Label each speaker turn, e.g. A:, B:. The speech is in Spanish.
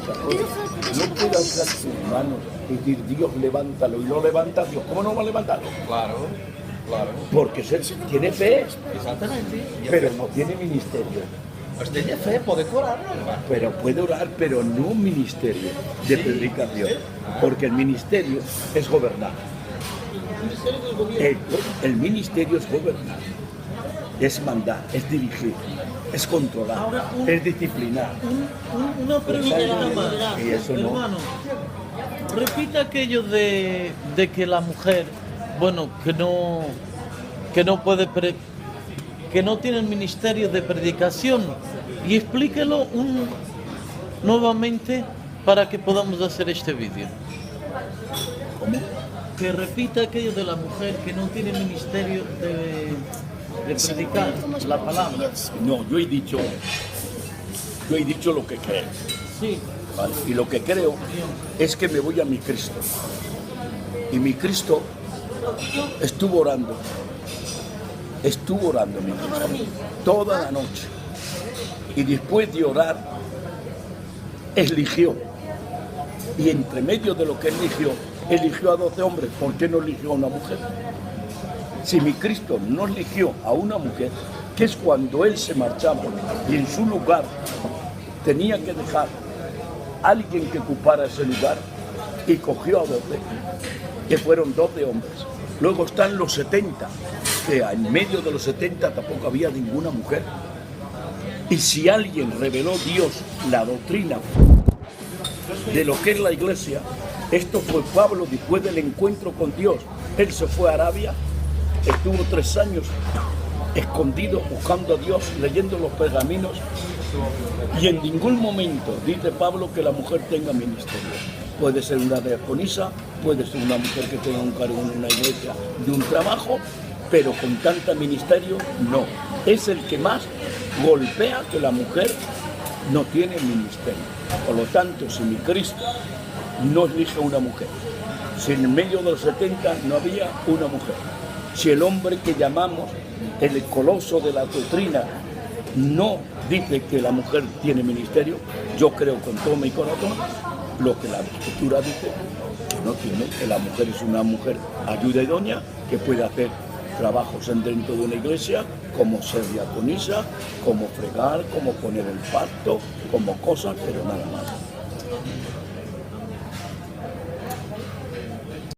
A: No puede alzar sus manos y decir, Dios, levántalo, y lo levanta Dios. ¿Cómo no va a levantarlo?
B: Claro, claro.
A: Porque tiene fe,
B: Exactamente.
A: pero no tiene ministerio.
B: Pues tiene fe, puede orar, ¿no?
A: Pero puede orar, pero no un ministerio de predicación. Porque el ministerio es gobernar. El ministerio es gobernar. Es mandar, es dirigir, es controlar,
C: Ahora,
A: es disciplinar.
C: Una pregunta más,
A: Y eso no.
C: hermano. Repita aquello de que la mujer, bueno, que no puede, que no tiene el ministerio de predicación, y explíquelo nuevamente para que podamos hacer este vídeo.
A: ¿Cómo?
C: Que repita aquello de la mujer que no tiene ministerio de predicar la palabra.
A: No, yo he dicho lo que creo.
C: Sí,
A: ¿Vale? Y lo que creo es que me voy a mi Cristo. Y mi Cristo estuvo orando mi Cristo, toda la noche. Y después de orar, eligió. Y entre medio de lo que eligió a 12 hombres. ¿Por qué no eligió a una mujer? Si mi Cristo no eligió a una mujer, que es cuando Él se marchaba y en su lugar tenía que dejar a alguien que ocupara ese lugar, y cogió a 12, que fueron 12 hombres. Luego están los 70, que en medio de los 70 tampoco había ninguna mujer. Y si alguien reveló Dios la doctrina de lo que es la iglesia, esto fue Pablo después del encuentro con Dios. Él se fue a Arabia, estuvo 3 años escondido buscando a Dios, leyendo los pergaminos, y en ningún momento dice Pablo que la mujer tenga ministerio. Puede ser una diaconisa, puede ser una mujer que tenga un cargo en una iglesia de un trabajo, pero con tanta ministerio no. Es el que más golpea que la mujer no tiene ministerio. Por lo tanto, si mi Cristo no elige una mujer, si en medio de los 70 no había una mujer, si el hombre que llamamos el coloso de la doctrina no dice que la mujer tiene ministerio, yo creo con todo mi corazón lo que la Escritura dice que no tiene, que la mujer es una mujer ayuda idónea que puede hacer trabajos dentro de una iglesia, como ser diaconisa, como fregar, como poner el pacto, como cosas, pero nada más.